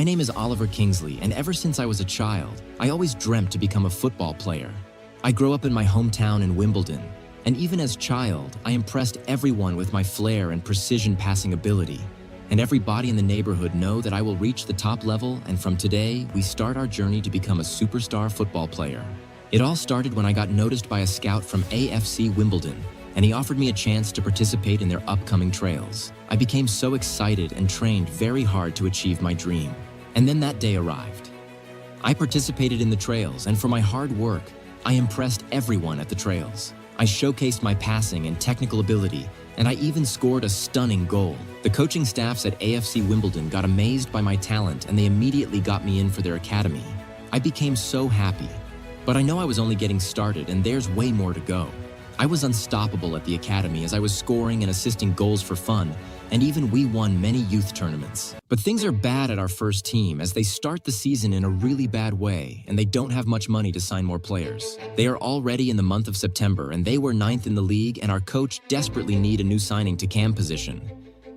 My name is Oliver Kingsley, and ever since I was a child, I always dreamt to become a football player. I grew up in my hometown in Wimbledon, and even as a child, I impressed everyone with my flair and precision passing ability. And everybody in the neighborhood know that I will reach the top level, and from today, we start our journey to become a superstar football player. It all started when I got noticed by a scout from AFC Wimbledon, and he offered me a chance to participate in their upcoming trails. I became so excited and trained very hard to achieve my dream. And then that day arrived. I participated in the trails, and for my hard work, I impressed everyone at the trails. I showcased my passing and technical ability, and I even scored a stunning goal. The coaching staffs at AFC Wimbledon got amazed by my talent, and they immediately got me in for their academy. I became so happy. But I know I was only getting started, and there's way more to go. I was unstoppable at the academy as I was scoring and assisting goals for fun, and even we won many youth tournaments. But things are bad at our first team as they start the season in a really bad way, and they don't have much money to sign more players. They are already in the month of September, and they were 9th in the league, and our coach desperately need a new signing to cam position.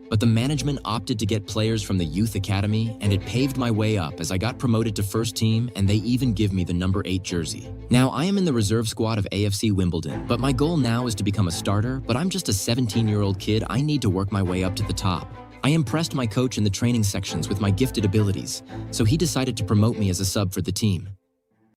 But the management opted to get players from the youth academy, and it paved my way up as I got promoted to first team, and they even give me the number 8 jersey. Now, I am in the reserve squad of AFC Wimbledon, but my goal now is to become a starter, but I'm just a 17-year-old kid. I need to work my way up to the top. I impressed my coach in the training sections with my gifted abilities, so he decided to promote me as a sub for the team.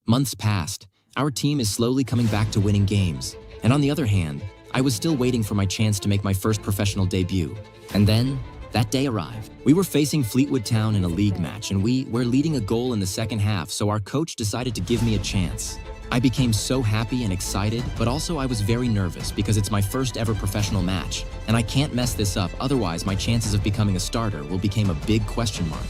Months passed. Our team is slowly coming back to winning games, and on the other hand, I was still waiting for my chance to make my first professional debut. And then, that day arrived. We were facing Fleetwood Town in a league match, and we were leading a goal in the second half, so our coach decided to give me a chance. I became so happy and excited, but also I was very nervous because it's my first ever professional match, and I can't mess this up, otherwise my chances of becoming a starter will become a big question mark.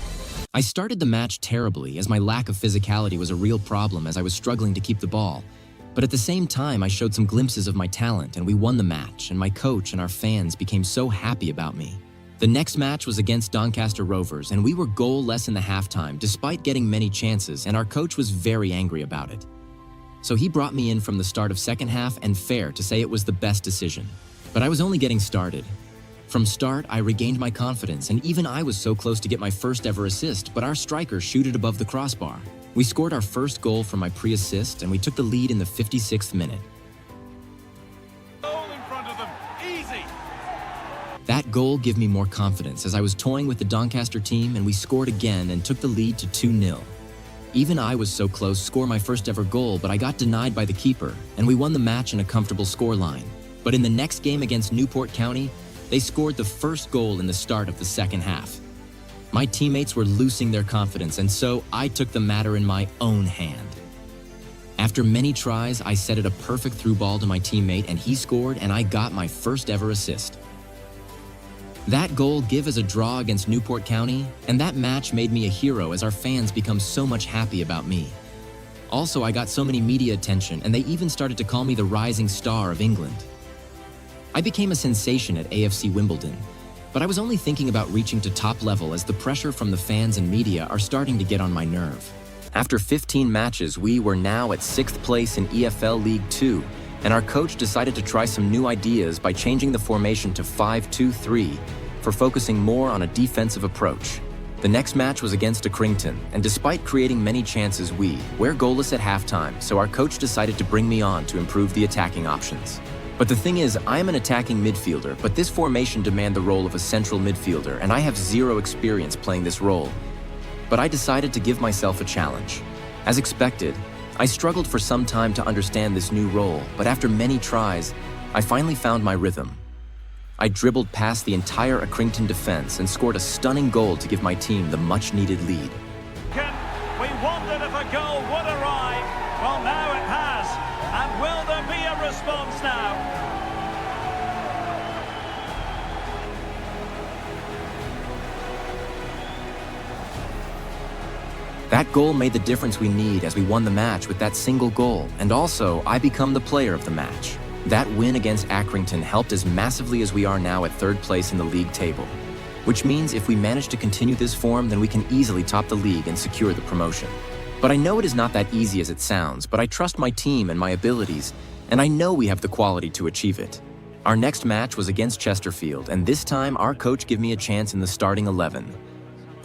I started the match terribly as my lack of physicality was a real problem as I was struggling to keep the ball. But at the same time, I showed some glimpses of my talent, and we won the match, and my coach and our fans became so happy about me. The next match was against Doncaster Rovers, and we were goal-less in the halftime despite getting many chances, and our coach was very angry about it. So he brought me in from the start of second half, and fair to say it was the best decision. But I was only getting started. From start, I regained my confidence, and even I was so close to get my first ever assist, but our striker shooted above the crossbar. We scored our first goal from my pre-assist, and we took the lead in the 56th minute. Goal in front of them. Easy. That goal gave me more confidence as I was toying with the Doncaster team, and we scored again and took the lead to 2-0. Even I was so close to score my first ever goal, but I got denied by the keeper, and we won the match in a comfortable scoreline. But in the next game against Newport County, they scored the first goal in the start of the second half. My teammates were losing their confidence, and so I took the matter in my own hand. After many tries, I set it a perfect through ball to my teammate, and he scored, and I got my first ever assist. That goal gave us a draw against Newport County, and that match made me a hero as our fans become so much happy about me. Also, I got so many media attention, and they even started to call me the rising star of England. I became a sensation at AFC Wimbledon, but I was only thinking about reaching to top level as the pressure from the fans and media are starting to get on my nerve. After 15 matches, we were now at 6th place in EFL League 2, and our coach decided to try some new ideas by changing the formation to 5-2-3 for focusing more on a defensive approach. The next match was against Ekstraklasa, and despite creating many chances, we were goalless at halftime, so our coach decided to bring me on to improve the attacking options. But the thing is, I am an attacking midfielder, but this formation demands the role of a central midfielder, and I have zero experience playing this role. But I decided to give myself a challenge. As expected, I struggled for some time to understand this new role, but after many tries, I finally found my rhythm. I dribbled past the entire Ekstraklasa defense and scored a stunning goal to give my team the much-needed lead. We wondered if a goal would arrive. Well, now it has. And will there be a response now? That goal made the difference we need as we won the match with that single goal, and also I become the player of the match. That win against Ekstraklasa helped us massively as we are now at 3rd place in the league table, which means if we manage to continue this form, then we can easily top the league and secure the promotion. But I know it is not that easy as it sounds, but I trust my team and my abilities, and I know we have the quality to achieve it. Our next match was against Chesterfield, and this time our coach gave me a chance in the starting 11.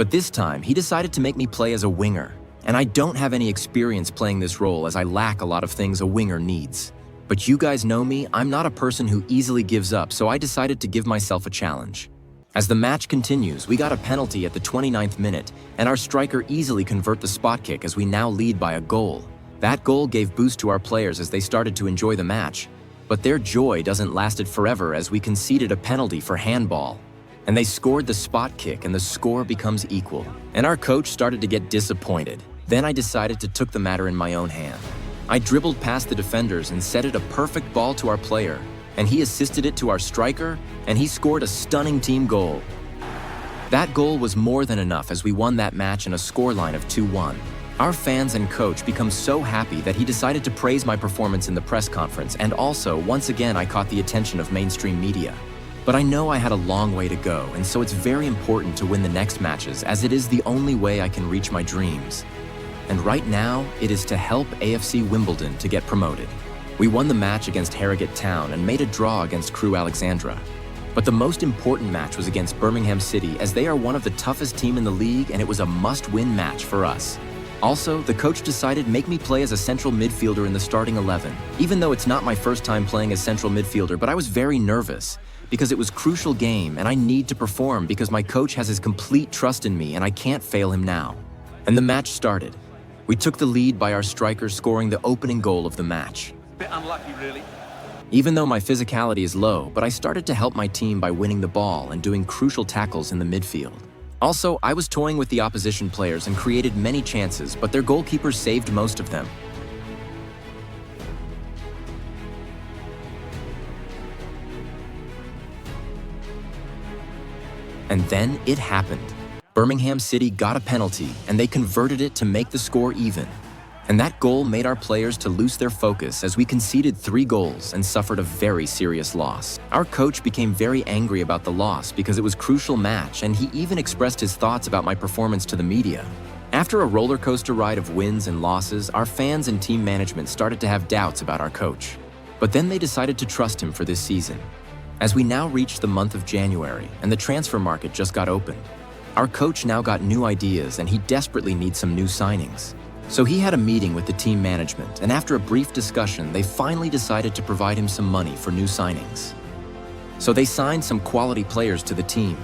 But this time, he decided to make me play as a winger. And I don't have any experience playing this role as I lack a lot of things a winger needs. But you guys know me, I'm not a person who easily gives up, so I decided to give myself a challenge. As the match continues, we got a penalty at the 29th minute, and our striker easily convert the spot kick as we now lead by a goal. That goal gave boost to our players as they started to enjoy the match. But their joy doesn't last forever as we conceded a penalty for handball. And they scored the spot kick and the score becomes equal. And our coach started to get disappointed. Then I decided to take the matter in my own hand. I dribbled past the defenders and set it a perfect ball to our player, and he assisted it to our striker, and he scored a stunning team goal. That goal was more than enough as we won that match in a scoreline of 2-1. Our fans and coach become so happy that he decided to praise my performance in the press conference, and also, once again, I caught the attention of mainstream media. But I know I had a long way to go, and so it's very important to win the next matches as it is the only way I can reach my dreams. And right now, it is to help AFC Wimbledon to get promoted. We won the match against Harrogate Town and made a draw against Crewe Alexandra. But the most important match was against Birmingham City as they are one of the toughest teams in the league and it was a must-win match for us. Also, the coach decided to make me play as a central midfielder in the starting 11. Even though it's not my first time playing as central midfielder, but I was very nervous because it was a crucial game and I need to perform because my coach has his complete trust in me and I can't fail him now. And the match started. We took the lead by our striker scoring the opening goal of the match. Bit unlucky, really. Even though my physicality is low, but I started to help my team by winning the ball and doing crucial tackles in the midfield. Also, I was toying with the opposition players and created many chances, but their goalkeepers saved most of them. And then it happened. Birmingham City got a penalty and they converted it to make the score even. And that goal made our players to lose their focus as we conceded 3 goals and suffered a very serious loss. Our coach became very angry about the loss because it was a crucial match and he even expressed his thoughts about my performance to the media. After a roller coaster ride of wins and losses, our fans and team management started to have doubts about our coach. But then they decided to trust him for this season. As we now reach the month of January and the transfer market just got opened, our coach now got new ideas and he desperately needs some new signings. So he had a meeting with the team management, and after a brief discussion, they finally decided to provide him some money for new signings. So they signed some quality players to the team.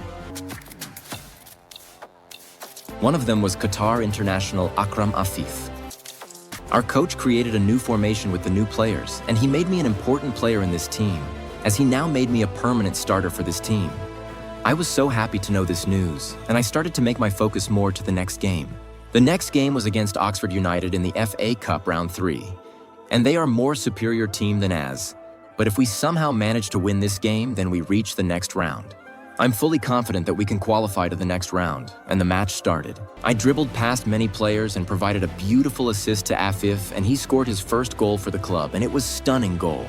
One of them was Qatar international Akram Afif. Our coach created a new formation with the new players, and he made me an important player in this team, as he now made me a permanent starter for this team. I was so happy to know this news, and I started to make my focus more to the next game. The next game was against Oxford United in the FA Cup Round 3, and they are a more superior team than us. But if we somehow manage to win this game, then we reach the next round. I'm fully confident that we can qualify to the next round, and the match started. I dribbled past many players and provided a beautiful assist to Afif, and he scored his first goal for the club, and it was a stunning goal.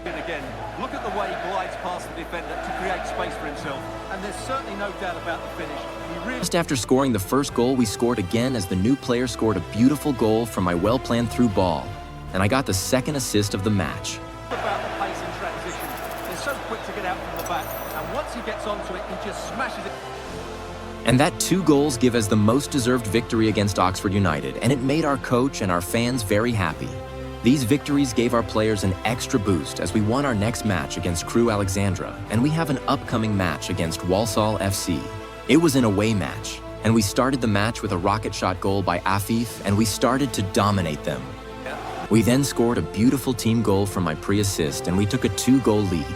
Again, look at the way he glides past the defender to create space for himself, and there's certainly no doubt about the finish. Just after scoring the first goal, we scored again as the new player scored a beautiful goal from my well-planned through ball, and I got the second assist of the match. About the pace in transition, they're so quick to get out from the back, and once he gets onto it, he just smashes it. And that 2 goals give us the most deserved victory against Oxford United, and it made our coach and our fans very happy. These victories gave our players an extra boost as we won our next match against Crewe Alexandra, and we have an upcoming match against Walsall FC. It was an away match, and we started the match with a rocket shot goal by Afif, and we started to dominate them. We then scored a beautiful team goal from my pre-assist, and we took a 2-goal lead.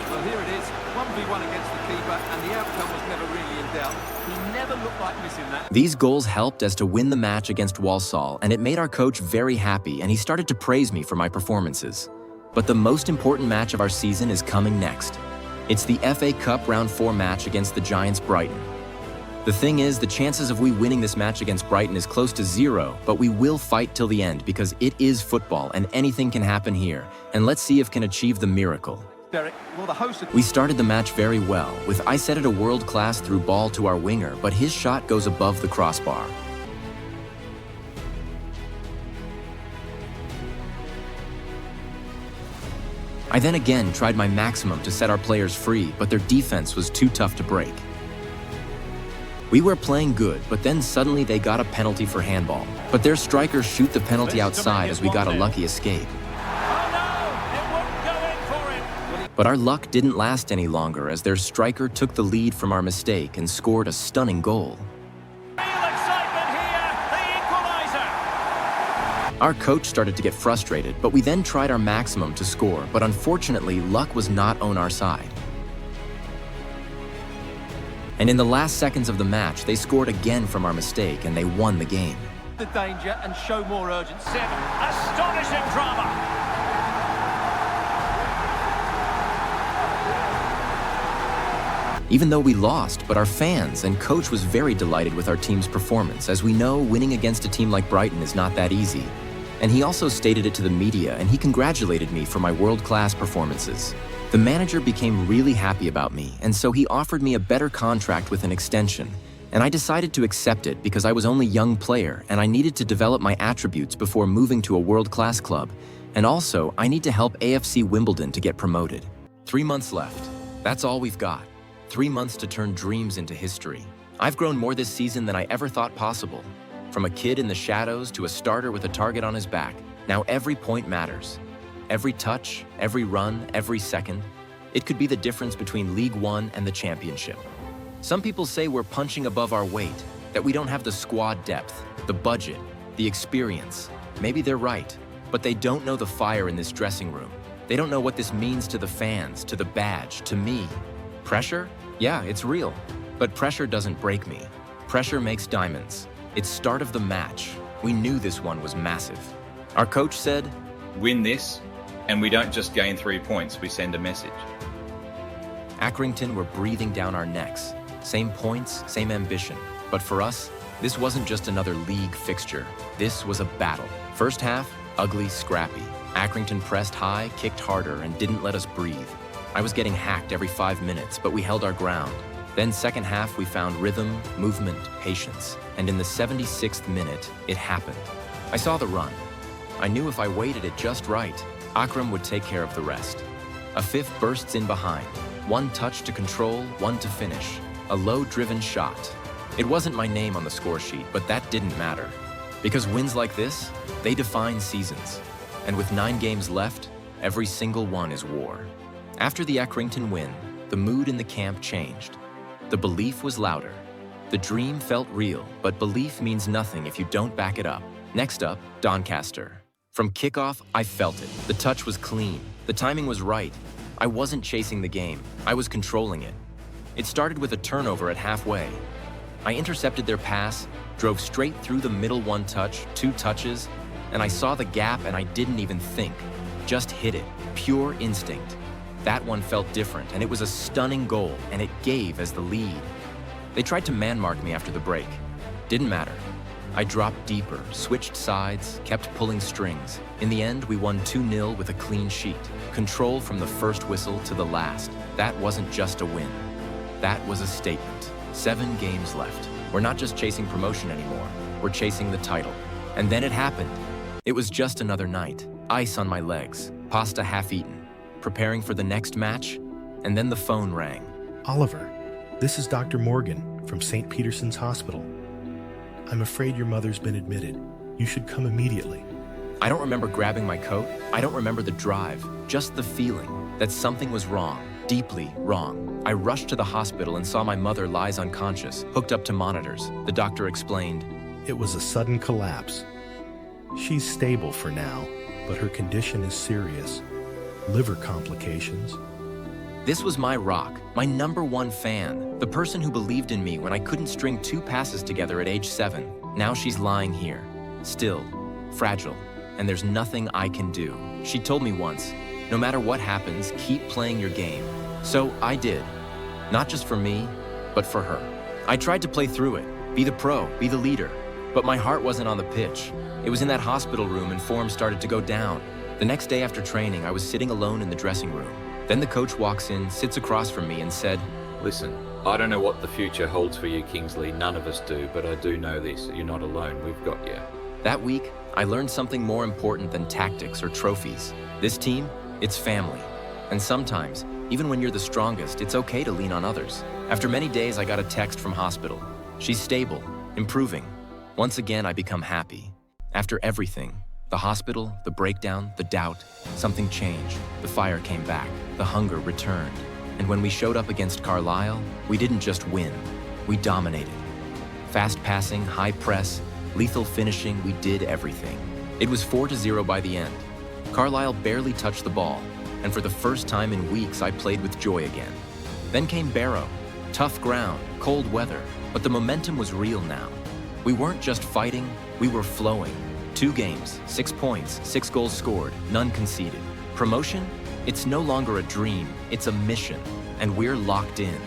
Well, here it is, 1v1 against the keeper, and the outcome was never really in doubt. He never looked like missing that. These goals helped us to win the match against Walsall, and it made our coach very happy, and he started to praise me for my performances. But the most important match of our season is coming next. It's the FA Cup Round 4 match against the Giants Brighton. The thing is, the chances of we winning this match against Brighton is close to 0, but we will fight till the end because it is football and anything can happen here, and let's see if can achieve the miracle. Derek, well, the host of... We started the match very well, with I set it a world-class through ball to our winger, but his shot goes above the crossbar. I then again tried my maximum to set our players free, but their defense was too tough to break. We were playing good, but then suddenly they got a penalty for handball. But their strikers shoot the penalty outside as we got a lucky escape. Oh no, it wouldn't go in for him. But our luck didn't last any longer as their striker took the lead from our mistake and scored a stunning goal. Real excitement here, the equalizer. Our coach started to get frustrated, but we then tried our maximum to score, but unfortunately, luck was not on our side. And in the last seconds of the match, they scored again from our mistake and they won the game. The danger and show more urgency. Astonishing drama. Even though we lost, but our fans and coach was very delighted with our team's performance, as we know winning against a team like Brighton is not that easy. And he also stated it to the media and he congratulated me for my world-class performances. The manager became really happy about me, and so he offered me a better contract with an extension. And I decided to accept it because I was only a young player and I needed to develop my attributes before moving to a world-class club. And also, I need to help AFC Wimbledon to get promoted. 3 months left. That's all we've got. 3 months to turn dreams into history. I've grown more this season than I ever thought possible. From a kid in the shadows to a starter with a target on his back, now every point matters. Every touch, every run, every second. It could be the difference between League One and the championship. Some people say we're punching above our weight, that we don't have the squad depth, the budget, the experience. Maybe they're right, but they don't know the fire in this dressing room. They don't know what this means to the fans, to the badge, to me. Pressure? Yeah, it's real. But pressure doesn't break me. Pressure makes diamonds. It's start of the match. We knew this one was massive. Our coach said, "Win this, and we don't just gain 3 points, we send a message." Accrington were breathing down our necks. Same points, same ambition. But for us, this wasn't just another league fixture. This was a battle. First half, ugly, scrappy. Accrington pressed high, kicked harder, and didn't let us breathe. I was getting hacked every 5 minutes, but we held our ground. Then second half, we found rhythm, movement, patience. And in the 76th minute, it happened. I saw the run. I knew if I waited it just right, Akram would take care of the rest. A fifth bursts in behind. One touch to control, one to finish. A low-driven shot. It wasn't my name on the score sheet, but that didn't matter. Because wins like this, they define seasons. And with 9 games left, every single one is war. After the Accrington win, the mood in the camp changed. The belief was louder. The dream felt real, but belief means nothing if you don't back it up. Next up, Doncaster. From kickoff, I felt it. The touch was clean. The timing was right. I wasn't chasing the game. I was controlling it. It started with a turnover at halfway. I intercepted their pass, drove straight through the middle 1 touch, 2 touches, and I saw the gap and I didn't even think. Just hit it. Pure instinct. That one felt different, and it was a stunning goal, and it gave as the lead. They tried to man-mark me after the break. Didn't matter. I dropped deeper, switched sides, kept pulling strings. In the end, we won 2-0 with a clean sheet. Control from the first whistle to the last. That wasn't just a win. That was a statement. 7 games left. We're not just chasing promotion anymore. We're chasing the title. And then it happened. It was just another night. Ice on my legs, pasta half-eaten, preparing for the next match, and then the phone rang. Oliver, this is Dr. Morgan from St. Peterson's Hospital. I'm afraid your mother's been admitted. You should come immediately. I don't remember grabbing my coat. I don't remember the drive, just the feeling that something was wrong, deeply wrong. I rushed to the hospital and saw my mother lies unconscious, hooked up to monitors. The doctor explained, It was a sudden collapse. She's stable for now, but her condition is serious. Liver complications. This was my rock, my #1 fan, the person who believed in me when I couldn't string 2 passes together at age 7. Now she's lying here, still, fragile, and there's nothing I can do. She told me once, no matter what happens, keep playing your game. So I did. Not just for me, but for her. I tried to play through it, be the pro, be the leader, but my heart wasn't on the pitch. It was in that hospital room and form started to go down. The next day after training, I was sitting alone in the dressing room. Then the coach walks in, sits across from me and said, Listen, I don't know what the future holds for you, Kingsley. None of us do, but I do know this. You're not alone. We've got you. That week, I learned something more important than tactics or trophies. This team, it's family. And sometimes, even when you're the strongest, it's okay to lean on others. After many days, I got a text from hospital. She's stable, improving. Once again, I become happy. After everything, the hospital, the breakdown, the doubt, something changed. The fire came back, the hunger returned. And when we showed up against Carlisle, we didn't just win, we dominated. Fast passing, high press, lethal finishing, we did everything. It was 4-0 by the end. Carlisle barely touched the ball, and for the first time in weeks, I played with joy again. Then came Barrow. Tough ground, cold weather, but the momentum was real now. We weren't just fighting, we were flowing. 2 games, 6 points, 6 goals scored, none conceded. Promotion? It's no longer a dream, it's a mission, and we're locked in.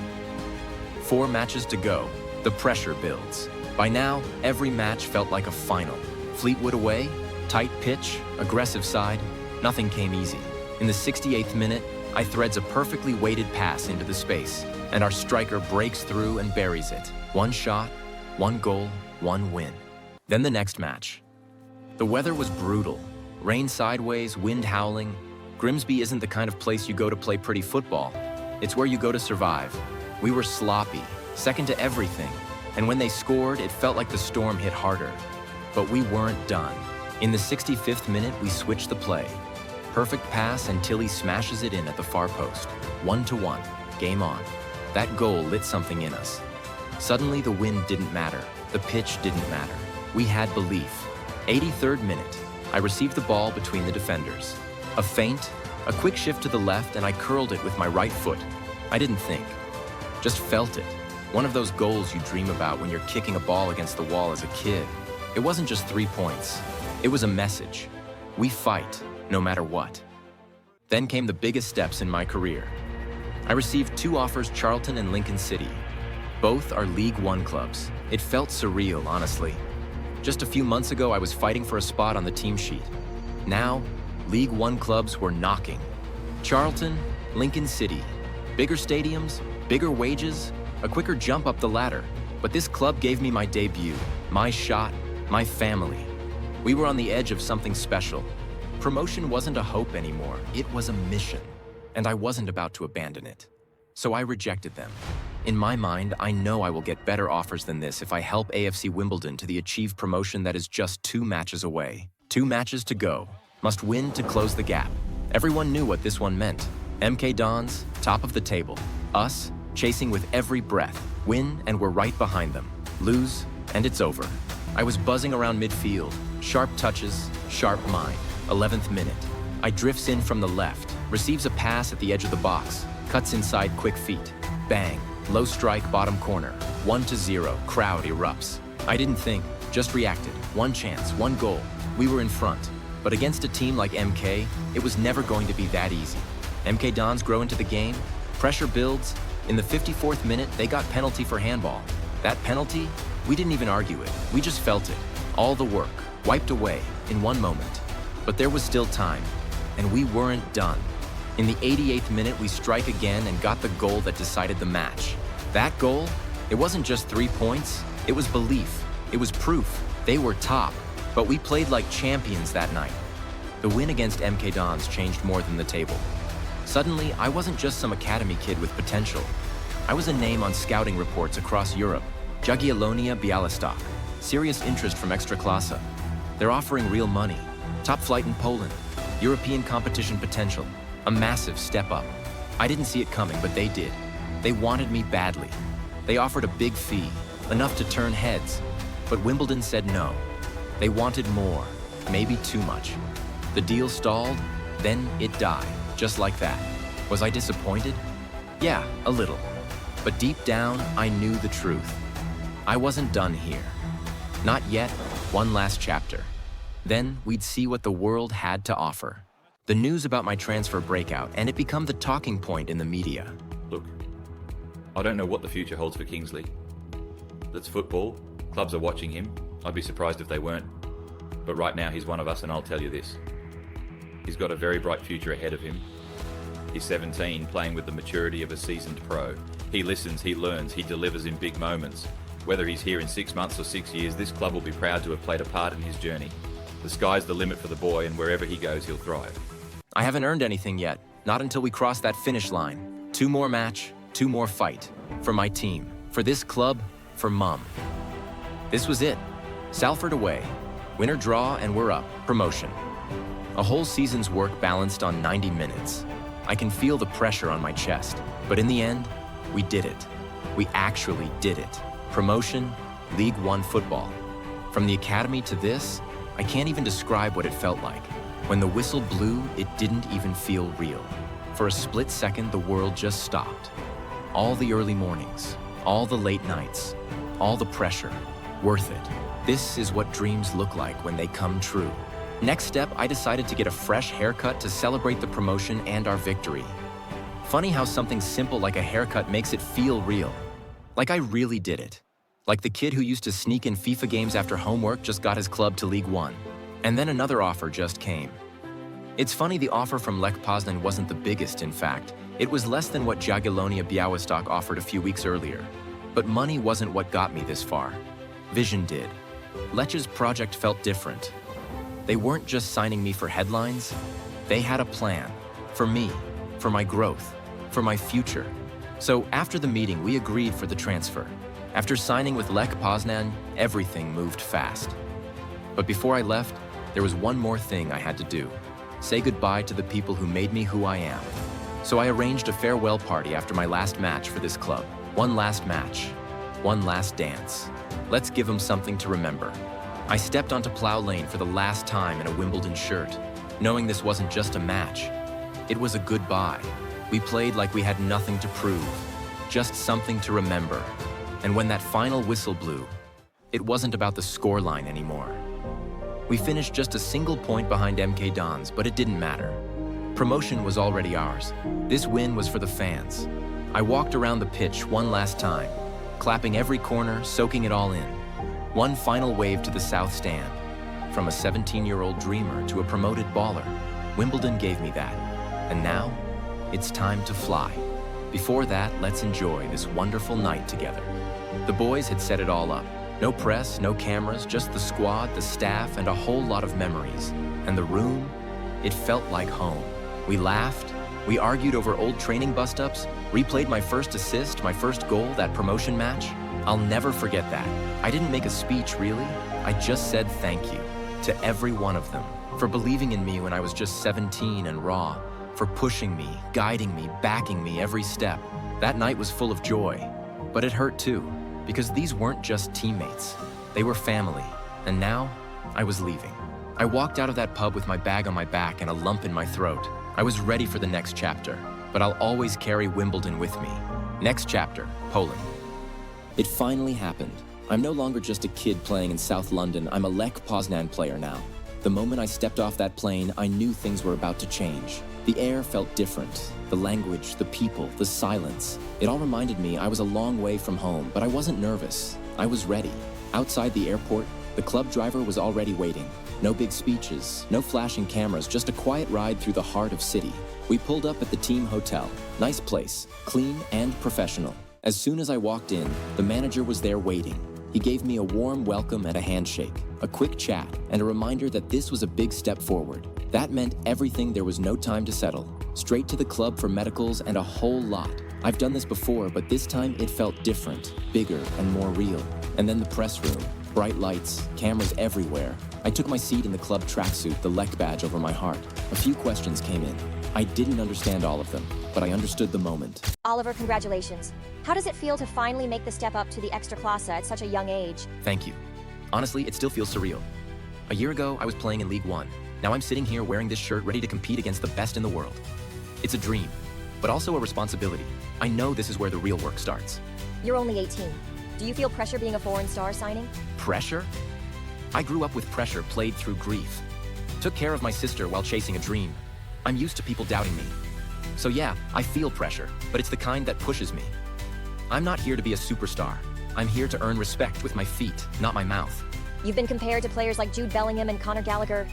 4 matches to go, the pressure builds. By now, every match felt like a final. Fleetwood away, tight pitch, aggressive side, nothing came easy. In the 68th minute, I threads a perfectly weighted pass into the space, and our striker breaks through and buries it. 1 shot, 1 goal, 1 win. Then the next match. The weather was brutal. Rain sideways, wind howling. Grimsby isn't the kind of place you go to play pretty football. It's where you go to survive. We were sloppy, second to everything. And when they scored, it felt like the storm hit harder. But we weren't done. In the 65th minute, we switched the play. Perfect pass and Tilly smashes it in at the far post. 1-1, game on. That goal lit something in us. Suddenly, the wind didn't matter. The pitch didn't matter. We had belief. 83rd minute, I received the ball between the defenders. A feint, a quick shift to the left, and I curled it with my right foot. I didn't think, just felt it. One of those goals you dream about when you're kicking a ball against the wall as a kid. It wasn't just 3 points. It was a message. We fight, no matter what. Then came the biggest steps in my career. I received 2 offers, Charlton and Lincoln City. Both are League One clubs. It felt surreal, honestly. Just a few months ago, I was fighting for a spot on the team sheet. Now, League One clubs were knocking. Charlton, Lincoln City. Bigger stadiums, bigger wages, a quicker jump up the ladder. But this club gave me my debut, my shot, my family. We were on the edge of something special. Promotion wasn't a hope anymore, it was a mission. And I wasn't about to abandon it. So I rejected them. In my mind, I know I will get better offers than this if I help AFC Wimbledon to the achieved promotion that is just 2 matches away. 2 matches to go. Must win to close the gap. Everyone knew what this one meant. MK Dons, top of the table. Us, chasing with every breath. Win, and we're right behind them. Lose, and it's over. I was buzzing around midfield. Sharp touches, sharp mind. 11th minute. I drifts in from the left, receives a pass at the edge of the box, cuts inside quick feet. Bang. Low strike, bottom corner. 1-0, crowd erupts. I didn't think, just reacted. 1 chance, 1 goal. We were in front. But against a team like MK, it was never going to be that easy. MK Dons grow into the game, pressure builds. In the 54th minute, they got penalty for handball. That penalty, we didn't even argue it. We just felt it. All the work, wiped away, in 1 moment. But there was still time, and we weren't done. In the 88th minute, we strike again and got the goal that decided the match. That goal, it wasn't just 3 points, it was belief. It was proof. They were top, but we played like champions that night. The win against MK Dons changed more than the table. Suddenly, I wasn't just some academy kid with potential. I was a name on scouting reports across Europe. Jagiellonia Białystok. Serious interest from Ekstraklasa. They're offering real money. Top flight in Poland. European competition potential. A massive step up. I didn't see it coming, but they did. They wanted me badly. They offered a big fee, enough to turn heads. But Wimbledon said no. They wanted more, maybe too much. The deal stalled, then it died, just like that. Was I disappointed? Yeah, a little. But deep down, I knew the truth. I wasn't done here. Not yet, 1 last chapter. Then we'd see what the world had to offer. The news about my transfer breakout, and it became the talking point in the media. Look, I don't know what the future holds for Kingsley. That's football. Clubs are watching him. I'd be surprised if they weren't. But right now, he's one of us, and I'll tell you this. He's got a very bright future ahead of him. He's 17, playing with the maturity of a seasoned pro. He listens, he learns, he delivers in big moments. Whether he's here in 6 months or 6 years, this club will be proud to have played a part in his journey. The sky's the limit for the boy, and wherever he goes, he'll thrive. I haven't earned anything yet, Not until we crossed that finish line. 2 more match, 2 more fight. For my team, for this club, for Mum. This was it. Salford away. Winner draw and we're up. Promotion. A whole season's work balanced on 90 minutes. I can feel the pressure on my chest. But in the end, we did it. We actually did it. Promotion, League One football. From the academy to this, I can't even describe what it felt like. When the whistle blew, it didn't even feel real. For a split second, the world just stopped. All the early mornings, all the late nights, all the pressure, worth it. This is what dreams look like when they come true. Next step, I decided to get a fresh haircut to celebrate the promotion and our victory. Funny how something simple like a haircut makes it feel real. Like I really did it. Like the kid who used to sneak in FIFA games after homework just got his club to League One. And then another offer just came. It's funny the offer from Lech Poznan wasn't the biggest, in fact. It was less than what Jagiellonia Białystok offered a few weeks earlier. But money wasn't what got me this far. Vision did. Lech's project felt different. They weren't just signing me for headlines. They had a plan. For me, for my growth, for my future. So after the meeting, we agreed for the transfer. After signing with Lech Poznan, everything moved fast. But before I left, there was one more thing I had to do. Say goodbye to the people who made me who I am. So I arranged a farewell party after my last match for this club. One last match. One last dance. Let's give them something to remember. I stepped onto Plough Lane for the last time in a Wimbledon shirt, knowing this wasn't just a match. It was a goodbye. We played like we had nothing to prove, just something to remember. And when that final whistle blew, it wasn't about the scoreline anymore. We finished just a single point behind MK Dons, but it didn't matter. Promotion was already ours. This win was for the fans. I walked around the pitch one last time, clapping every corner, soaking it all in. One final wave to the south stand. From a 17-year-old dreamer to a promoted baller, Wimbledon gave me that. And now, it's time to fly. Before that, let's enjoy this wonderful night together. The boys had set it all up. No press, no cameras, just the squad, the staff, and a whole lot of memories. And the room, it felt like home. We laughed, we argued over old training bust-ups, replayed my first assist, my first goal, that promotion match. I'll never forget that. I didn't make a speech, really. I just said thank you to every one of them for believing in me when I was just 17 and raw, for pushing me, guiding me, backing me every step. That night was full of joy, but it hurt too, because these weren't just teammates. They were family, and now I was leaving. I walked out of that pub with my bag on my back and a lump in my throat. I was ready for the next chapter, but I'll always carry Wimbledon with me. Next chapter, Poland. It finally happened. I'm no longer just a kid playing in South London. I'm a Lech Poznan player now. The moment I stepped off that plane, I knew things were about to change. The air felt different. The language, the people, the silence. It all reminded me I was a long way from home, but I wasn't nervous. I was ready. Outside the airport, the club driver was already waiting. No big speeches, no flashing cameras, just a quiet ride through the heart of city. We pulled up at the team hotel. Nice place, clean and professional. As soon as I walked in, the manager was there waiting. He gave me a warm welcome and a handshake, a quick chat, and a reminder that this was a big step forward. That meant everything. There was no time to settle. Straight to the club for medicals and a whole lot. I've done this before, but this time it felt different, bigger, and more real. And then the press room, bright lights, cameras everywhere. I took my seat in the club tracksuit, the Lech badge over my heart. A few questions came in. I didn't understand all of them, but I understood the moment. Oliver, congratulations. How does it feel to finally make the step up to the Ekstraklasa at such a young age? Thank you. Honestly, it still feels surreal. A year ago, I was playing in League One. Now I'm sitting here wearing this shirt, ready to compete against the best in the world. It's a dream, but also a responsibility. I know this is where the real work starts. You're only 18. Do you feel pressure being a foreign star signing? Pressure? I grew up with pressure played through grief. Took care of my sister while chasing a dream. I'm used to people doubting me. So yeah, I feel pressure, but it's the kind that pushes me. I'm not here to be a superstar. I'm here to earn respect with my feet, not my mouth. You've been compared to players like Jude Bellingham and Conor Gallagher.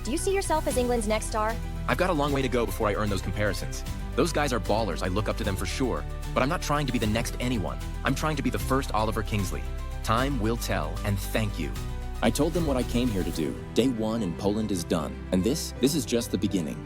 Do you see yourself as England's next star? I've got a long way to go before I earn those comparisons. Those guys are ballers, I look up to them for sure, but I'm not trying to be the next anyone. I'm trying to be the first Oliver Kingsley. Time will tell, and thank you. I told them what I came here to do. Day one in Poland is done, and this is just the beginning.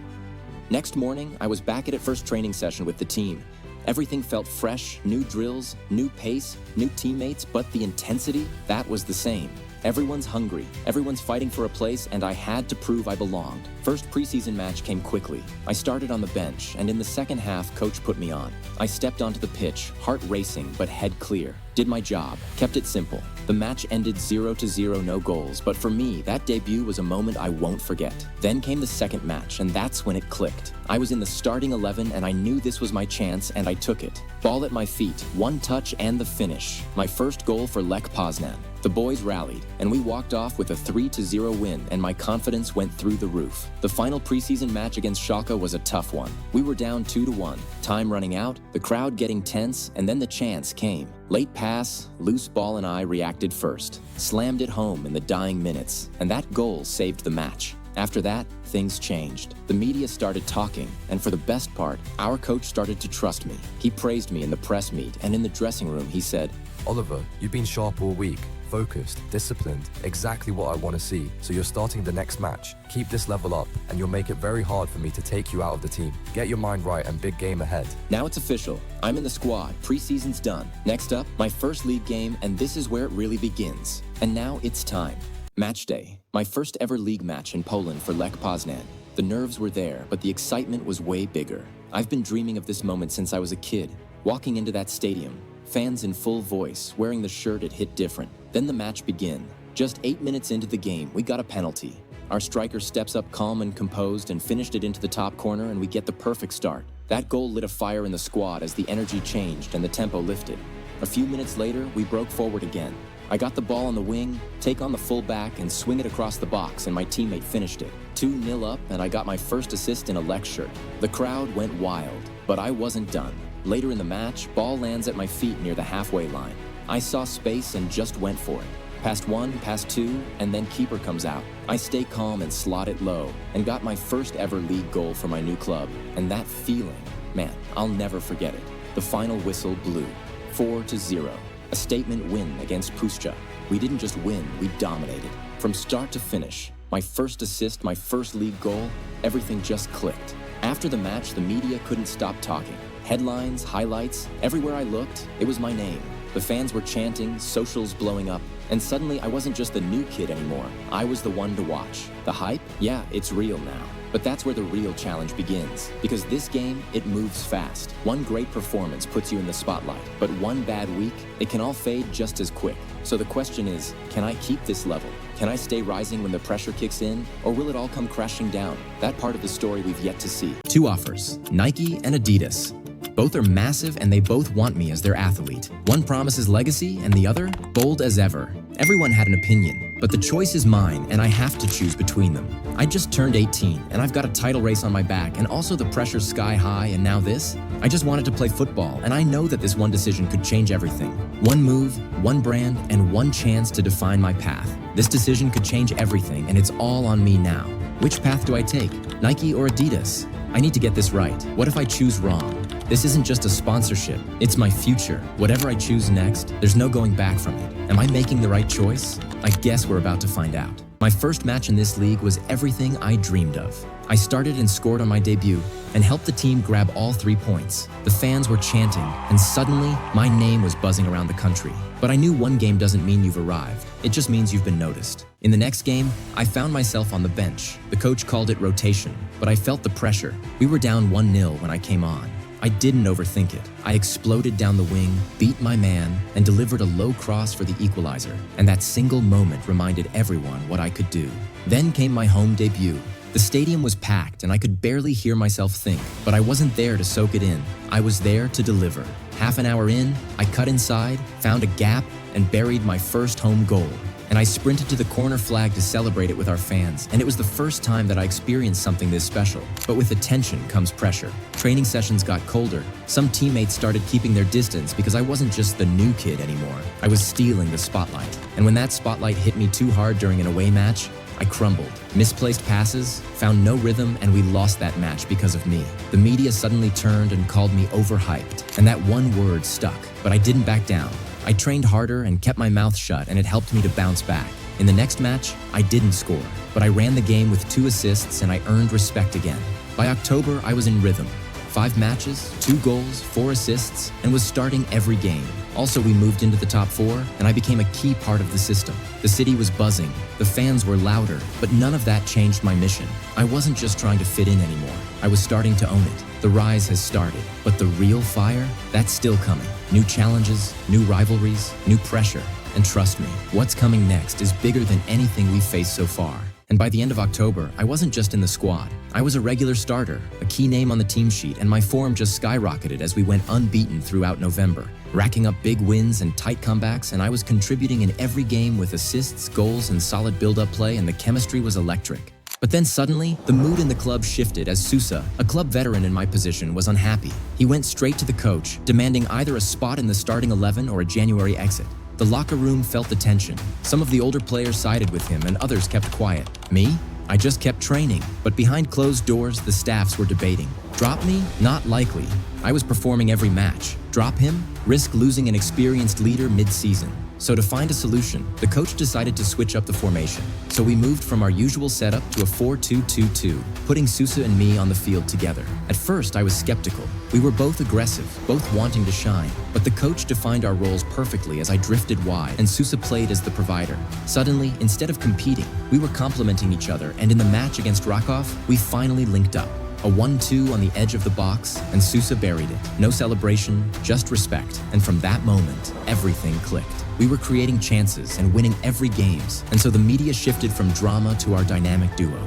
Next morning, I was back at it first training session with the team. Everything felt fresh, new drills, new pace, new teammates, but the intensity, that was the same. Everyone's hungry, everyone's fighting for a place, and I had to prove I belonged. First preseason match came quickly. I started on the bench, and in the second half, coach put me on. I stepped onto the pitch, heart racing, but head clear. Did my job, kept it simple. The match ended 0-0, no goals, but for me, that debut was a moment I won't forget. Then came the second match, and that's when it clicked. I was in the starting 11, and I knew this was my chance, and I took it. Ball at my feet, one touch and the finish. My first goal for Lech Poznan. The boys rallied, and we walked off with a 3-0 win, and my confidence went through the roof. The final preseason match against Schalke was a tough one. We were down 2-1, time running out, the crowd getting tense, and then the chance came. Late pass, loose ball, and I reacted first. Slammed it home in the dying minutes, and that goal saved the match. After that, things changed. The media started talking, and for the best part, our coach started to trust me. He praised me in the press meet, and in the dressing room he said, "Oliver, you've been sharp all week. Focused, disciplined, exactly what I want to see. So you're starting the next match. Keep this level up, and you'll make it very hard for me to take you out of the team. Get your mind right and big game ahead." Now it's official. I'm in the squad. Preseason's done. Next up, my first league game, and this is where it really begins. And now it's time. Match day. My first ever league match in Poland for Lech Poznan. The nerves were there, but the excitement was way bigger. I've been dreaming of this moment since I was a kid. Walking into that stadium, fans in full voice, wearing the shirt it hit different. Then the match began. Just 8 minutes into the game, we got a penalty. Our striker steps up calm and composed and finished it into the top corner, and we get the perfect start. That goal lit a fire in the squad as the energy changed and the tempo lifted. A few minutes later, we broke forward again. I got the ball on the wing, take on the fullback, and swing it across the box, and my teammate finished it. 2-0 up, and I got my first assist in a Lech shirt. The crowd went wild, but I wasn't done. Later in the match, ball lands at my feet near the halfway line. I saw space and just went for it. Past one, past two, and then keeper comes out. I stay calm and slot it low, and got my first ever league goal for my new club. And that feeling, man, I'll never forget it. The final whistle blew. 4-0. A statement win against Puszcza. We didn't just win, we dominated. From start to finish, my first assist, my first league goal, everything just clicked. After the match, the media couldn't stop talking. Headlines, highlights, everywhere I looked, it was my name. The fans were chanting, socials blowing up, and suddenly I wasn't just the new kid anymore. I was the one to watch. The hype? Yeah, it's real now. But that's where the real challenge begins. Because this game, it moves fast. One great performance puts you in the spotlight, but one bad week, it can all fade just as quick. So the question is, can I keep this level? Can I stay rising when the pressure kicks in, or will it all come crashing down? That part of the story we've yet to see. Two offers, Nike and Adidas. Both are massive and they both want me as their athlete. One promises legacy and the other, bold as ever. Everyone had an opinion, but the choice is mine and I have to choose between them. I just turned 18 and I've got a title race on my back and also the pressure's sky high, and now this? I just wanted to play football and I know that this one decision could change everything. One move, one brand, and one chance to define my path. This decision could change everything and it's all on me now. Which path do I take? Nike or Adidas? I need to get this right. What if I choose wrong? This isn't just a sponsorship, it's my future. Whatever I choose next, there's no going back from it. Am I making the right choice? I guess we're about to find out. My first match in this league was everything I dreamed of. I started and scored on my debut and helped the team grab all 3 points. The fans were chanting, and suddenly, my name was buzzing around the country. But I knew one game doesn't mean you've arrived. It just means you've been noticed. In the next game, I found myself on the bench. The coach called it rotation, but I felt the pressure. We were down 1-0 when I came on. I didn't overthink it. I exploded down the wing, beat my man, and delivered a low cross for the equalizer. And that single moment reminded everyone what I could do. Then came my home debut. The stadium was packed and I could barely hear myself think, but I wasn't there to soak it in. I was there to deliver. Half an hour in, I cut inside, found a gap, and buried my first home goal. And I sprinted to the corner flag to celebrate it with our fans, and it was the first time that I experienced something this special. But with attention comes pressure. Training sessions got colder. Some teammates started keeping their distance because I wasn't just the new kid anymore. I was stealing the spotlight. And when that spotlight hit me too hard during an away match, I crumbled. Misplaced passes, found no rhythm, and we lost that match because of me. The media suddenly turned and called me overhyped, and that one word stuck, but I didn't back down. I trained harder and kept my mouth shut, and it helped me to bounce back. In the next match, I didn't score, but I ran the game with 2 assists and I earned respect again. By October, I was in rhythm. 5 matches, 2 goals, 4 assists, and was starting every game. Also, we moved into the top 4, and I became a key part of the system. The city was buzzing, the fans were louder, but none of that changed my mission. I wasn't just trying to fit in anymore. I was starting to own it. The rise has started, but the real fire, that's still coming. New challenges, new rivalries, new pressure. And trust me, what's coming next is bigger than anything we've faced so far. And by the end of October, I wasn't just in the squad. I was a regular starter, a key name on the team sheet, and my form just skyrocketed as we went unbeaten throughout November, racking up big wins and tight comebacks, and I was contributing in every game with assists, goals, and solid build-up play, and the chemistry was electric. But then suddenly, the mood in the club shifted as Sousa, a club veteran in my position, was unhappy. He went straight to the coach, demanding either a spot in the starting 11 or a January exit. The locker room felt the tension. Some of the older players sided with him and others kept quiet. Me? I just kept training, but behind closed doors, the staffs were debating. Drop me? Not likely. I was performing every match. Drop him? Risk losing an experienced leader mid-season. So to find a solution, the coach decided to switch up the formation. So we moved from our usual setup to a 4-2-2-2, putting Sousa and me on the field together. At first, I was skeptical. We were both aggressive, both wanting to shine, but the coach defined our roles perfectly as I drifted wide and Sousa played as the provider. Suddenly, instead of competing, we were complementing each other, and in the match against Rakov, we finally linked up. A 1-2 on the edge of the box, and Sousa buried it. No celebration, just respect. And from that moment, everything clicked. We were creating chances and winning every games, and so the media shifted from drama to our dynamic duo.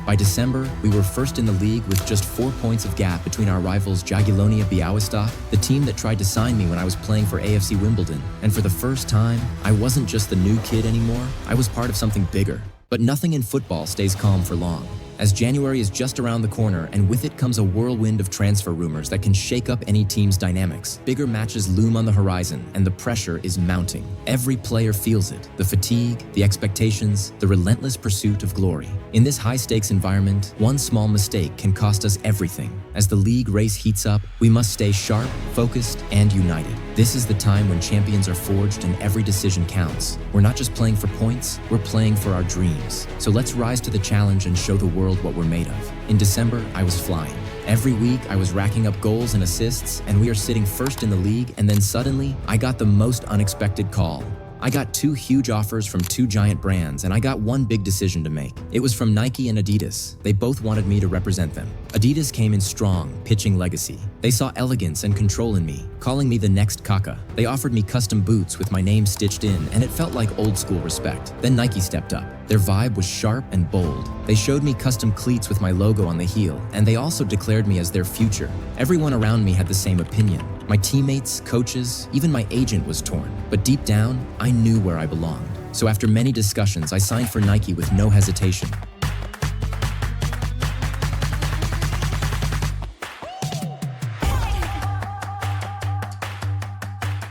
By December, we were first in the league with just 4 points of gap between our rivals Jagiellonia Białystok, the team that tried to sign me when I was playing for AFC Wimbledon. And for the first time, I wasn't just the new kid anymore, I was part of something bigger. But nothing in football stays calm for long. As January is just around the corner, and with it comes a whirlwind of transfer rumors that can shake up any team's dynamics. Bigger matches loom on the horizon, and the pressure is mounting. Every player feels it, the fatigue, the expectations, the relentless pursuit of glory. In this high-stakes environment, one small mistake can cost us everything. As the league race heats up, we must stay sharp, focused, and united. This is the time when champions are forged and every decision counts. We're not just playing for points, we're playing for our dreams. So let's rise to the challenge and show the world what we're made of. In December, I was flying. Every week, I was racking up goals and assists, and we are sitting first in the league, and then suddenly, I got the most unexpected call. I got 2 huge offers from 2 giant brands, and I got one big decision to make. It was from Nike and Adidas. They both wanted me to represent them. Adidas came in strong, pitching legacy. They saw elegance and control in me, calling me the next Kaka. They offered me custom boots with my name stitched in, and it felt like old school respect. Then Nike stepped up. Their vibe was sharp and bold. They showed me custom cleats with my logo on the heel, and they also declared me as their future. Everyone around me had the same opinion. My teammates, coaches, even my agent was torn. But deep down, I knew where I belonged. So after many discussions, I signed for Nike with no hesitation.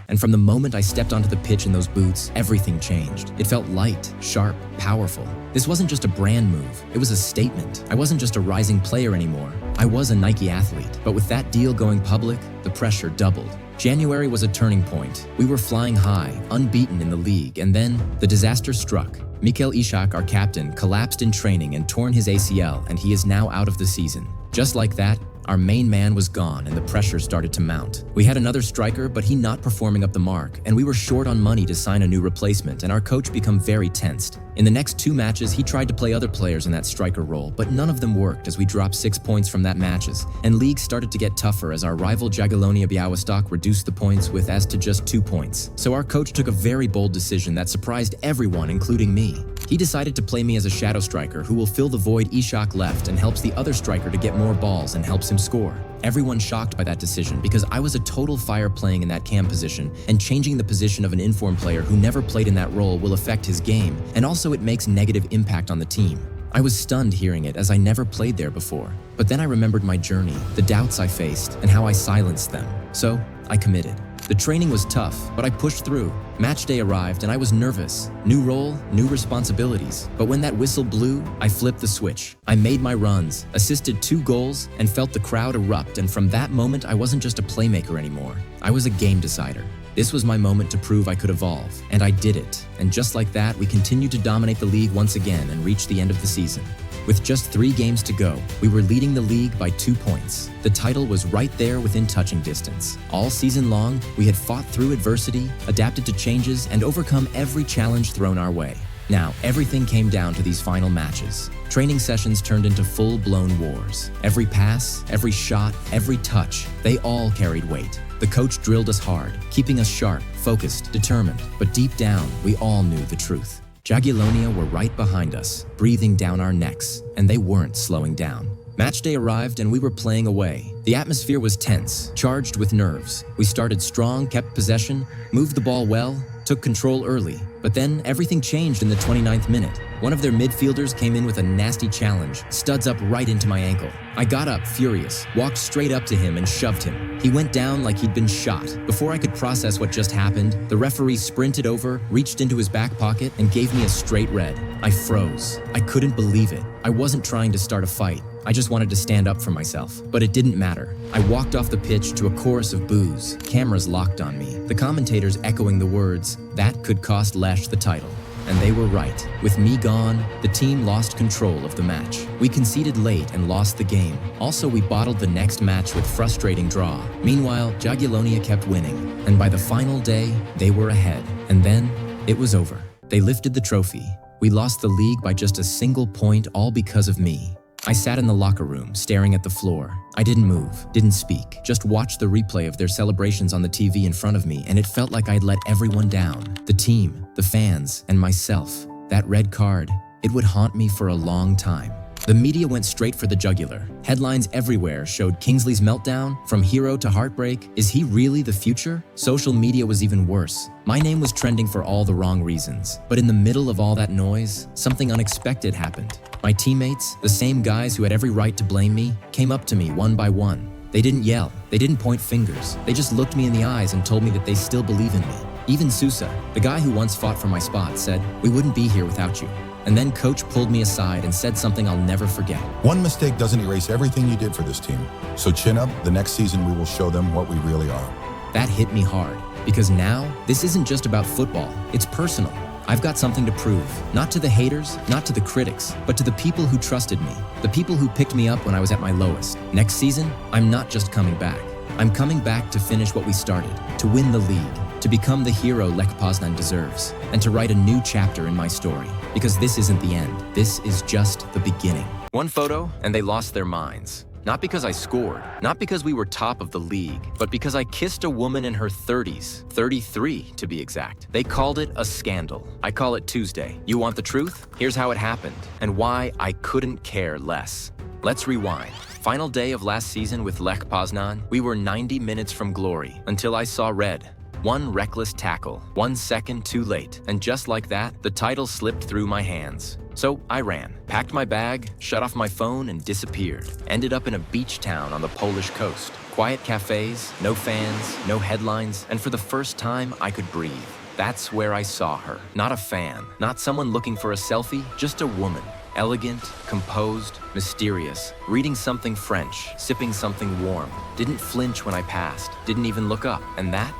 And from the moment I stepped onto the pitch in those boots, everything changed. It felt light, sharp, powerful. This wasn't just a brand move, it was a statement. I wasn't just a rising player anymore. I was a Nike athlete. But with that deal going public, the pressure doubled. January was a turning point. We were flying high, unbeaten in the league, and then the disaster struck. Mikel Ishak, our captain, collapsed in training and torn his ACL, and he is now out of the season. Just like that, our main man was gone and the pressure started to mount. We had another striker, but he not performing up the mark, and we were short on money to sign a new replacement, and our coach became very tensed. In the next 2 matches, he tried to play other players in that striker role, but none of them worked as we dropped 6 points from that matches, and leagues started to get tougher as our rival Jagiellonia Białystok reduced the points with as to just 2 points. So our coach took a very bold decision that surprised everyone, including me. He decided to play me as a shadow striker who will fill the void Ishak left and helps the other striker to get more balls and helps him score. Everyone shocked by that decision because I was a total fire playing in that cam position, and changing the position of an informed player who never played in that role will affect his game, and also it makes negative impact on the team. I was stunned hearing it as I never played there before. But then I remembered my journey, the doubts I faced, and how I silenced them. So I committed. The training was tough, but I pushed through. Match day arrived and I was nervous. New role, new responsibilities. But when that whistle blew, I flipped the switch. I made my runs, assisted 2 goals, and felt the crowd erupt, and from that moment I wasn't just a playmaker anymore. I was a game decider. This was my moment to prove I could evolve, and I did it. And just like that, we continued to dominate the league once again and reached the end of the season. With just 3 games to go, we were leading the league by 2 points. The title was right there within touching distance. All season long, we had fought through adversity, adapted to changes, and overcome every challenge thrown our way. Now, everything came down to these final matches. Training sessions turned into full-blown wars. Every pass, every shot, every touch, they all carried weight. The coach drilled us hard, keeping us sharp, focused, determined. But deep down, we all knew the truth. Jagiellonia were right behind us, breathing down our necks, and they weren't slowing down. Match day arrived and we were playing away. The atmosphere was tense, charged with nerves. We started strong, kept possession, moved the ball well, took control early. But then everything changed in the 29th minute. One of their midfielders came in with a nasty challenge, studs up right into my ankle. I got up, furious, walked straight up to him and shoved him. He went down like he'd been shot. Before I could process what just happened, the referee sprinted over, reached into his back pocket, and gave me a straight red. I froze. I couldn't believe it. I wasn't trying to start a fight. I just wanted to stand up for myself. But it didn't matter. I walked off the pitch to a chorus of boos, cameras locked on me, the commentators echoing the words, "That could cost Lesch the title." And they were right. With me gone, the team lost control of the match. We conceded late and lost the game. Also, we bottled the next match with frustrating draw. Meanwhile, Jagiellonia kept winning. And by the final day, they were ahead. And then, it was over. They lifted the trophy. We lost the league by just a single point, all because of me. I sat in the locker room, staring at the floor. I didn't move, didn't speak, just watched the replay of their celebrations on the TV in front of me, and it felt like I'd let everyone down. The team, the fans, and myself. That red card, it would haunt me for a long time. The media went straight for the jugular. Headlines everywhere showed Kingsley's meltdown, from hero to heartbreak. Is he really the future? Social media was even worse. My name was trending for all the wrong reasons. But in the middle of all that noise, something unexpected happened. My teammates, the same guys who had every right to blame me, came up to me one by one. They didn't yell, they didn't point fingers. They just looked me in the eyes and told me that they still believe in me. Even Sousa, the guy who once fought for my spot, said, "We wouldn't be here without you." And then coach pulled me aside and said something I'll never forget. One mistake doesn't erase everything you did for this team. So chin up, the next season we will show them what we really are. That hit me hard, because now, this isn't just about football, it's personal. I've got something to prove, not to the haters, not to the critics, but to the people who trusted me, the people who picked me up when I was at my lowest. Next season, I'm not just coming back. I'm coming back to finish what we started, to win the league, to become the hero Lech Poznan deserves, and to write a new chapter in my story. Because this isn't the end, this is just the beginning. One photo, and they lost their minds. Not because I scored, not because we were top of the league, but because I kissed a woman in her 30s, 33 to be exact. They called it a scandal. I call it Tuesday. You want the truth? Here's how it happened, and why I couldn't care less. Let's rewind. Final day of last season with Lech Poznan, we were 90 minutes from glory, until I saw red. One reckless tackle, 1 second too late, and just like that, the title slipped through my hands. So I ran, packed my bag, shut off my phone, and disappeared. Ended up in a beach town on the Polish coast. Quiet cafes, no fans, no headlines, and for the first time, I could breathe. That's where I saw her. Not a fan, not someone looking for a selfie, just a woman. Elegant, composed, mysterious, reading something French, sipping something warm. Didn't flinch when I passed, didn't even look up, and that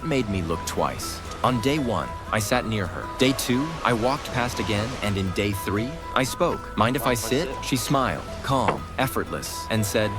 made me look twice. On day 1, I sat near her. Day 2, I walked past again, and in day 3, I spoke. Mind if I sit? She smiled, calm, effortless, and said,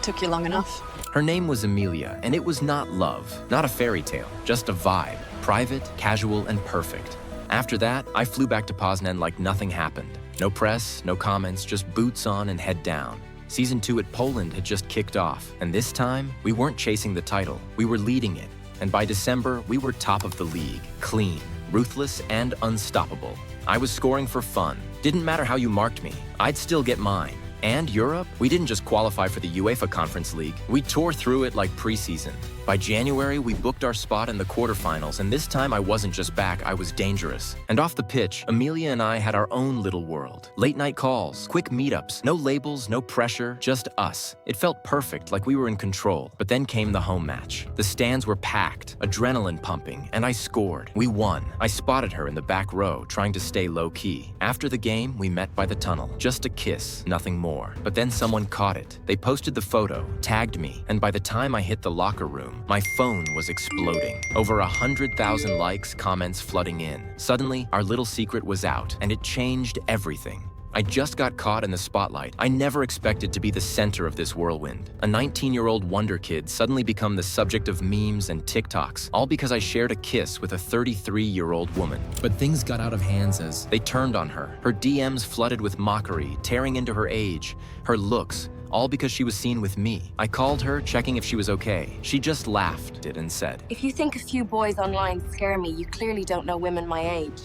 "Took you long enough." Her name was Emilia, and it was not love, not a fairy tale, just a vibe. Private, casual, and perfect. After that, I flew back to Poznan like nothing happened. No press, no comments, just boots on and head down. Season 2 at Poland had just kicked off, and this time, we weren't chasing the title, we were leading it. And by December, we were top of the league, clean, ruthless, and unstoppable. I was scoring for fun. Didn't matter how you marked me, I'd still get mine. And Europe, we didn't just qualify for the UEFA Conference League, we tore through it like preseason. By January, we booked our spot in the quarterfinals, and this time I wasn't just back, I was dangerous. And off the pitch, Emilia and I had our own little world. Late night calls, quick meetups, no labels, no pressure, just us. It felt perfect, like we were in control. But then came the home match. The stands were packed, adrenaline pumping, and I scored. We won. I spotted her in the back row, trying to stay low-key. After the game, we met by the tunnel. Just a kiss, nothing more. But then someone caught it. They posted the photo, tagged me, and by the time I hit the locker room, my phone was exploding. Over 100,000 likes, comments flooding in. Suddenly, our little secret was out, and it changed everything. I just got caught in the spotlight. I never expected to be the center of this whirlwind. A 19-year-old wonder kid suddenly become the subject of memes and TikToks, all because I shared a kiss with a 33-year-old woman. But things got out of hands as they turned on her. Her DMs flooded with mockery, tearing into her age, her looks, all because she was seen with me. I called her, checking if she was okay. She just laughed and said, "If you think a few boys online scare me, you clearly don't know women my age."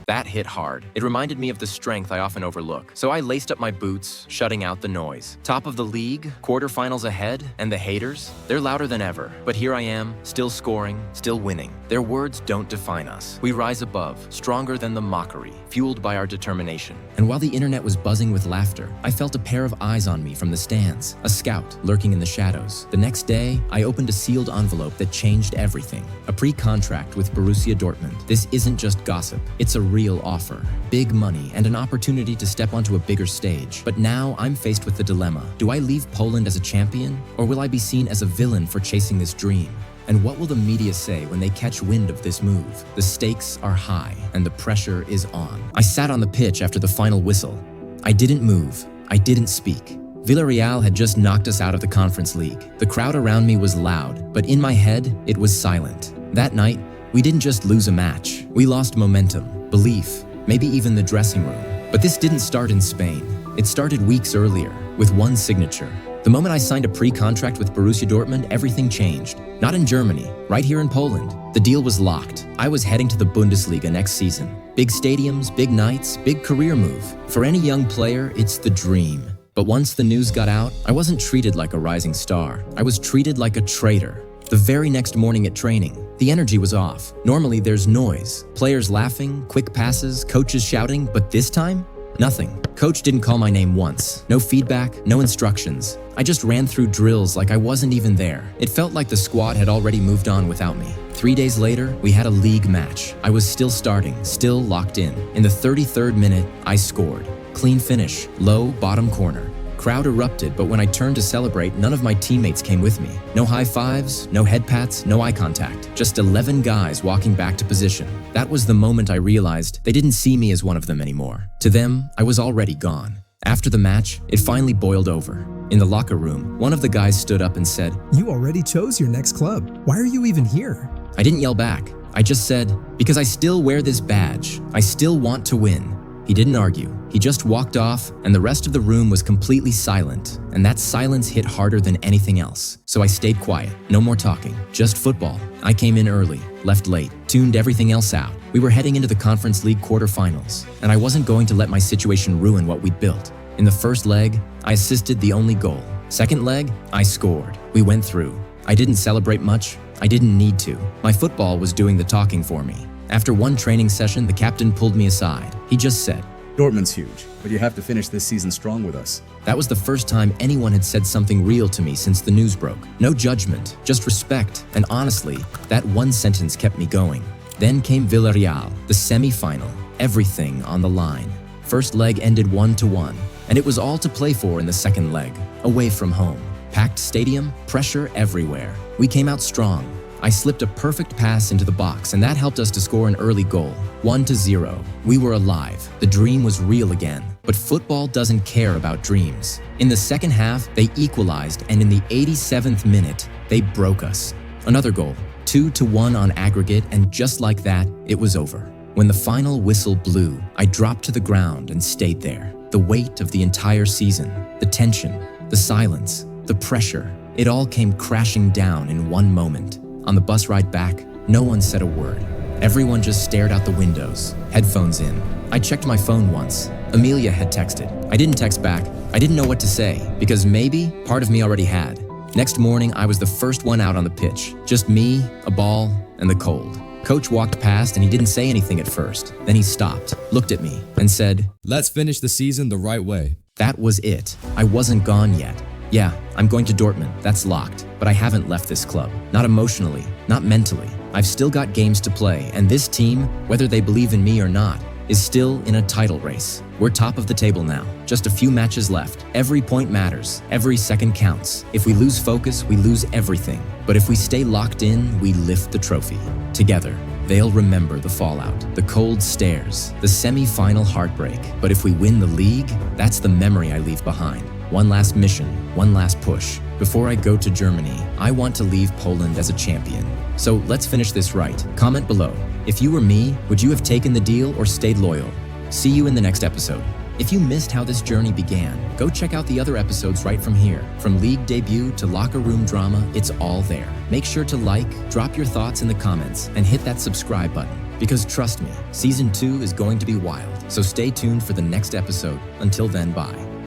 That hit hard. It reminded me of the strength I often overlook. So I laced up my boots, shutting out the noise. Top of the league, quarterfinals ahead, and the haters? They're louder than ever. But here I am, still scoring, still winning. Their words don't define us. We rise above, stronger than the mockery, fueled by our determination. And while the internet was buzzing with laughter, I felt a pair of eyes on me from the stands, a scout lurking in the shadows. The next day, I opened a sealed envelope that changed everything. A pre-contract with Borussia Dortmund. This isn't just gossip. It's a real offer, big money, and an opportunity to step onto a bigger stage. But now I'm faced with the dilemma. Do I leave Poland as a champion, or will I be seen as a villain for chasing this dream? And what will the media say when they catch wind of this move? The stakes are high, and the pressure is on. I sat on the pitch after the final whistle. I didn't move. I didn't speak. Villarreal had just knocked us out of the Conference League. The crowd around me was loud, but in my head, it was silent. That night, we didn't just lose a match. We lost momentum, belief, maybe even the dressing room. But this didn't start in Spain. It started weeks earlier, with one signature. The moment I signed a pre-contract with Borussia Dortmund, everything changed. Not in Germany, right here in Poland. The deal was locked. I was heading to the Bundesliga next season. Big stadiums, big nights, big career move. For any young player, it's the dream. But once the news got out, I wasn't treated like a rising star. I was treated like a traitor. The very next morning at training, the energy was off. Normally there's noise, players laughing, quick passes, coaches shouting, but this time, nothing. Coach didn't call my name once. No feedback, no instructions. I just ran through drills like I wasn't even there. It felt like the squad had already moved on without me. 3 days later, we had a league match. I was still starting, still locked in. In the 33rd minute, I scored. Clean finish, low, bottom corner. Crowd erupted, but when I turned to celebrate, none of my teammates came with me. No high fives, no head pats, no eye contact. Just 11 guys walking back to position. That was the moment I realized they didn't see me as one of them anymore. To them, I was already gone. After the match, it finally boiled over. In the locker room, one of the guys stood up and said, "You already chose your next club. Why are you even here?" I didn't yell back. I just said, "Because I still wear this badge. I still want to win." He didn't argue. He just walked off, and the rest of the room was completely silent, and that silence hit harder than anything else. So I stayed quiet, no more talking, just football. I came in early, left late, tuned everything else out. We were heading into the Conference League quarterfinals, and I wasn't going to let my situation ruin what we'd built. In the first leg, I assisted the only goal. Second leg, I scored. We went through. I didn't celebrate much. I didn't need to. My football was doing the talking for me. After one training session, the captain pulled me aside. He just said, "Dortmund's huge, but you have to finish this season strong with us." That was the first time anyone had said something real to me since the news broke. No judgment, just respect. And honestly, that one sentence kept me going. Then came Villarreal, the semi-final, everything on the line. First leg ended 1-1, and it was all to play for in the second leg, away from home. Packed stadium, pressure everywhere. We came out strong. I slipped a perfect pass into the box, and that helped us to score an early goal, 1-0. We were alive. The dream was real again. But football doesn't care about dreams. In the second half, they equalized, and in the 87th minute, they broke us. Another goal, 2-1 on aggregate, and just like that, it was over. When the final whistle blew, I dropped to the ground and stayed there. The weight of the entire season, the tension, the silence, the pressure, it all came crashing down in one moment. On the bus ride back, no one said a word. Everyone just stared out the windows, headphones in. I checked my phone once. Amelia had texted. I didn't text back. I didn't know what to say, because maybe part of me already had. Next morning, I was the first one out on the pitch. Just me, a ball, and the cold. Coach walked past and he didn't say anything at first. Then he stopped, looked at me, and said, "Let's finish the season the right way." That was it. I wasn't gone yet. Yeah, I'm going to Dortmund, that's locked. But I haven't left this club. Not emotionally, not mentally. I've still got games to play, and this team, whether they believe in me or not, is still in a title race. We're top of the table now. Just a few matches left. Every point matters. Every second counts. If we lose focus, we lose everything. But if we stay locked in, we lift the trophy. Together. They'll remember the fallout, the cold stares, the semi-final heartbreak. But if we win the league, that's the memory I leave behind. One last mission, one last push. Before I go to Germany, I want to leave Poland as a champion. So let's finish this right. Comment below. If you were me, would you have taken the deal or stayed loyal? See you in the next episode. If you missed how this journey began, go check out the other episodes right from here. From league debut to locker room drama, it's all there. Make sure to like, drop your thoughts in the comments, and hit that subscribe button. Because trust me, Season 2 is going to be wild. So stay tuned for the next episode. Until then, bye.